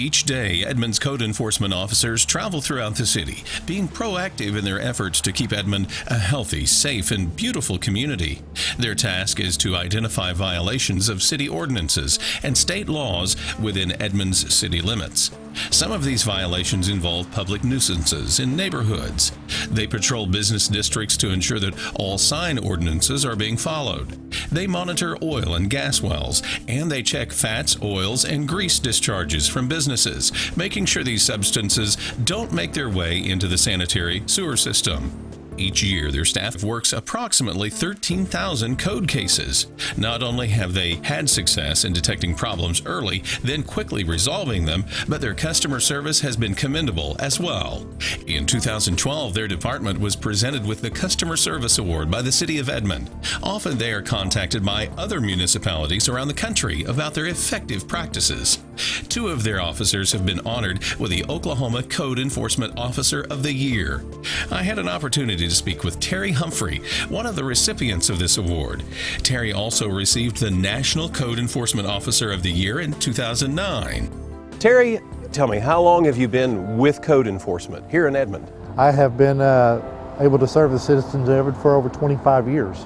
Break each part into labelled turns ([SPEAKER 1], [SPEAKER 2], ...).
[SPEAKER 1] Each day, Edmond's code enforcement officers travel throughout the city, being proactive in their efforts to keep Edmond a healthy, safe, and beautiful community. Their task is to identify violations of city ordinances and state laws within Edmond's city limits. Some of these violations involve public nuisances in neighborhoods. They patrol business districts to ensure that all sign ordinances are being followed. They monitor oil and gas wells, and they check fats, oils, and grease discharges from businesses, making sure these substances don't make their way into the sanitary sewer system. Each year, their staff works approximately 13,000 code cases. Not only have they had success in detecting problems early, then quickly resolving them, but their customer service has been commendable as well. In 2012, their department was presented with the Customer Service Award by the City of Edmond. Often they are contacted by other municipalities around the country about their effective practices. 2 of their officers have been honored with the Oklahoma Code Enforcement Officer of the Year. I had an opportunity to speak with Terry Humphrey, one of the recipients of this award. Terry also received the National Code Enforcement Officer of the Year in 2009. Terry, tell me, how long have you been with code enforcement here in Edmond?
[SPEAKER 2] I have been able to serve the citizens of Edmond for over 25 years.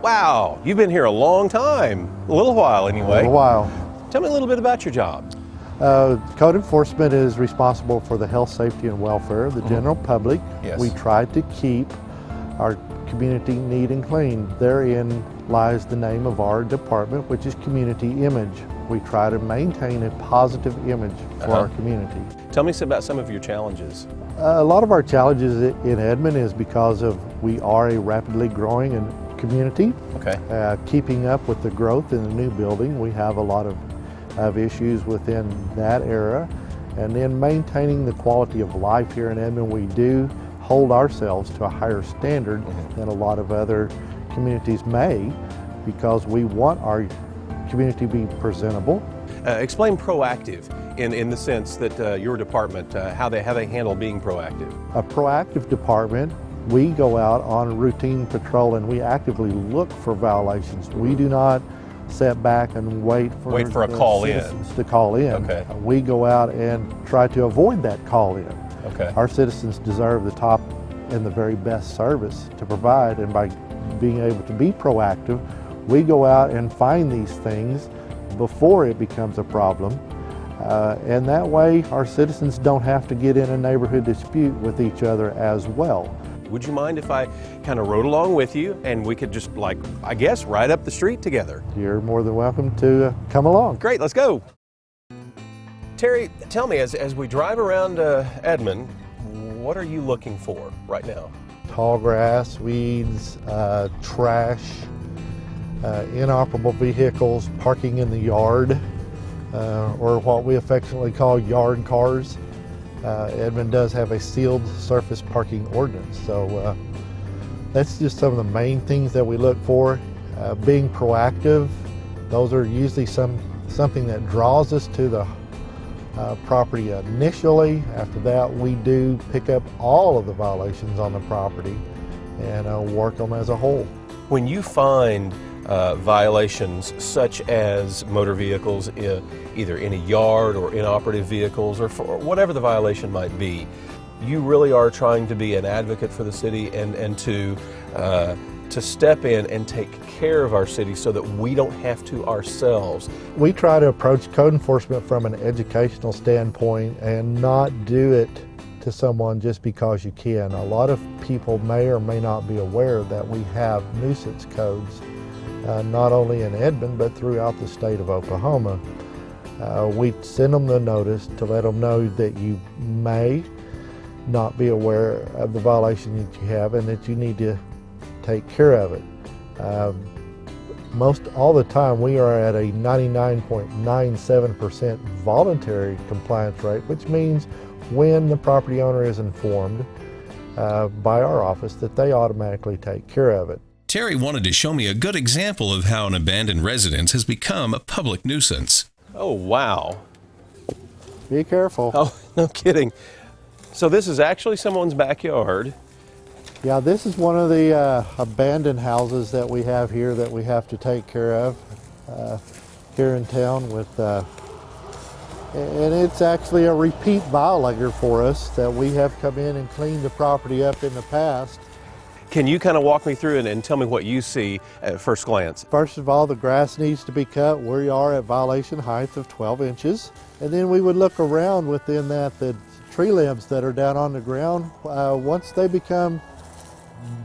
[SPEAKER 3] Wow, you've been here a long time, a little while anyway.
[SPEAKER 2] A little while.
[SPEAKER 3] Tell me a little bit about your job.
[SPEAKER 2] Code enforcement is responsible for the health, safety, and welfare of the general public.
[SPEAKER 3] Yes.
[SPEAKER 2] We try to keep our community neat and clean. Therein lies the name of our department, which is community image. We try to maintain a positive image for our community.
[SPEAKER 3] Tell me about some of your challenges.
[SPEAKER 2] A lot of our challenges in Edmond is because we are a rapidly growing community.
[SPEAKER 3] Okay.
[SPEAKER 2] Keeping up with the growth in the new building, we have a lot of issues within that era, and then maintaining the quality of life here in Edmond. We do hold ourselves to a higher standard than a lot of other communities may, because we want our community to be presentable.
[SPEAKER 3] Explain proactive in the sense that your department, how they handle being proactive.
[SPEAKER 2] A proactive department, we go out on routine patrol and we actively look for violations. We do not sit back and wait for
[SPEAKER 3] a call in
[SPEAKER 2] to call in.
[SPEAKER 3] Okay.
[SPEAKER 2] We go out and try to avoid that call in.
[SPEAKER 3] Okay.
[SPEAKER 2] Our citizens deserve the top and the very best service to provide, and by being able to be proactive, we go out and find these things before it becomes a problem, and that way our citizens don't have to get in a neighborhood dispute with each other as well.
[SPEAKER 3] Would you mind if I kind of rode along with you and we could just, like, I guess, ride up the street together?
[SPEAKER 2] You're more than welcome to come along.
[SPEAKER 3] Great, let's go. Terry, tell me, as we drive around Edmond, what are you looking for right now?
[SPEAKER 2] Tall grass, weeds, trash, inoperable vehicles, parking in the yard, or what we affectionately call yard cars. Edmond does have a sealed surface parking ordinance, so that's just some of the main things that we look for. Being proactive, those are usually something that draws us to the property initially. After that, we do pick up all of the violations on the property and work them as a whole.
[SPEAKER 3] When you find violations such as motor vehicles either in a yard or inoperative vehicles, or for whatever the violation might be, you really are trying to be an advocate for the city and to step in and take care of our city so that we don't have to ourselves.
[SPEAKER 2] We try to approach code enforcement from an educational standpoint and not do it to someone just because you can. A lot of people may or may not be aware that we have nuisance codes, not only in Edmond but throughout the state of Oklahoma. We send them the notice to let them know that you may not be aware of the violation that you have and that you need to take care of it. Most all the time we are at a 99.97% voluntary compliance rate, which means when the property owner is informed by our office that they automatically take care of it.
[SPEAKER 1] Terry wanted to show me a good example of how an abandoned residence has become a public nuisance.
[SPEAKER 3] Oh, wow.
[SPEAKER 2] Be careful.
[SPEAKER 3] Oh, no kidding. So this is actually someone's backyard.
[SPEAKER 2] Yeah, this is one of the abandoned houses that we have here that we have to take care of here in town with And it's actually a repeat violator for us that we have come in and cleaned the property up in the past.
[SPEAKER 3] Can you kind of walk me through and tell me what you see at first glance?
[SPEAKER 2] First of all, the grass needs to be cut. We are at violation height of 12 inches. And then we would look around within that, the tree limbs that are down on the ground. Once they become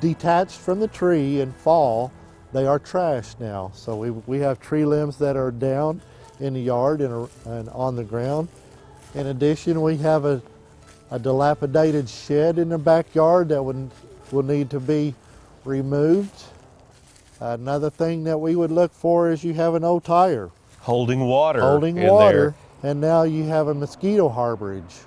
[SPEAKER 2] detached from the tree and fall, they are trashed now. So we have tree limbs that are down in the yard and on the ground. In addition, we have a dilapidated shed in the backyard that will need to be removed. Another thing that we would look for is you have an old tire.
[SPEAKER 3] Holding water.
[SPEAKER 2] Holding water, and now you have a mosquito harborage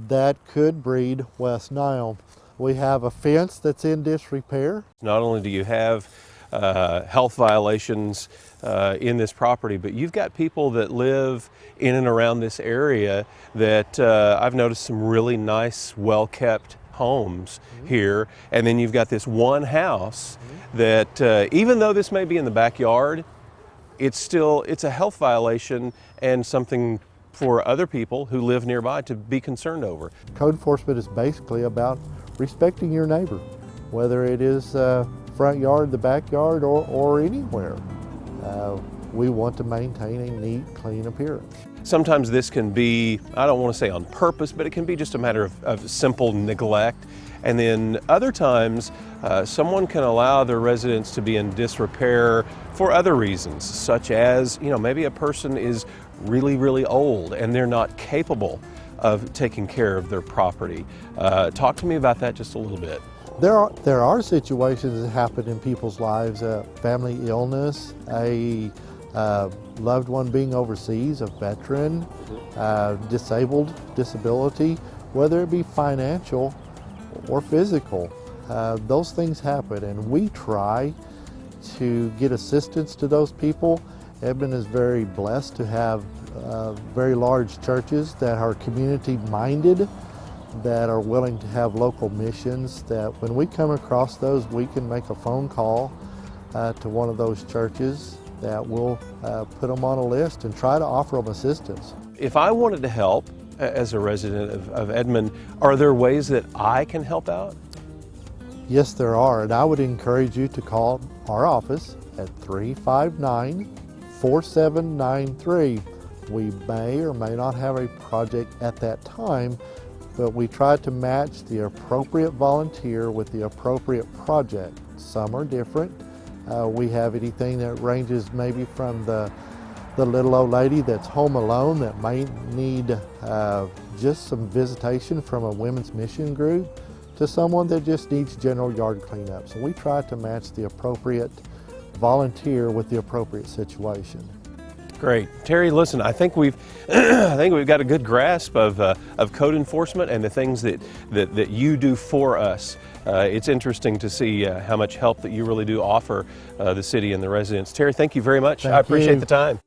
[SPEAKER 2] that could breed West Nile. We have a fence that's in disrepair.
[SPEAKER 3] Not only do you have health violations in this property, but you've got people that live in and around this area that I've noticed some really nice, well-kept homes here, and then you've got this one house that even though this may be in the backyard, it's a health violation and something for other people who live nearby to be concerned over.
[SPEAKER 2] Code enforcement is basically about respecting your neighbor, whether it is front yard, the backyard, or anywhere. We want to maintain a neat, clean appearance.
[SPEAKER 3] Sometimes this can be, I don't want to say on purpose, but it can be just a matter of simple neglect. And then other times, someone can allow their residents to be in disrepair for other reasons, such as, maybe a person is really, really old and they're not capable of taking care of their property. Talk to me about that just a little bit.
[SPEAKER 2] There are situations that happen in people's lives, family illness, a loved one being overseas, a veteran, disability, whether it be financial or physical. Those things happen, and we try to get assistance to those people. Edmond is very blessed to have very large churches that are community-minded, that are willing to have local missions, that when we come across those, we can make a phone call to one of those churches that will put them on a list and try to offer them assistance.
[SPEAKER 3] If I wanted to help as a resident of Edmond, are there ways that I can help out?
[SPEAKER 2] Yes, there are, and I would encourage you to call our office at 359-4793. We may or may not have a project at that time, but we try to match the appropriate volunteer with the appropriate project. Some are different. We have anything that ranges maybe from the little old lady that's home alone that might need just some visitation from a women's mission group, to someone that just needs general yard cleanup. So we try to match the appropriate volunteer with the appropriate situation.
[SPEAKER 3] Great. Terry, listen, I think we've got a good grasp of code enforcement and the things that you do for us. It's interesting to see how much help that you really do offer the city and the residents. Terry, thank you very much. I appreciate the time.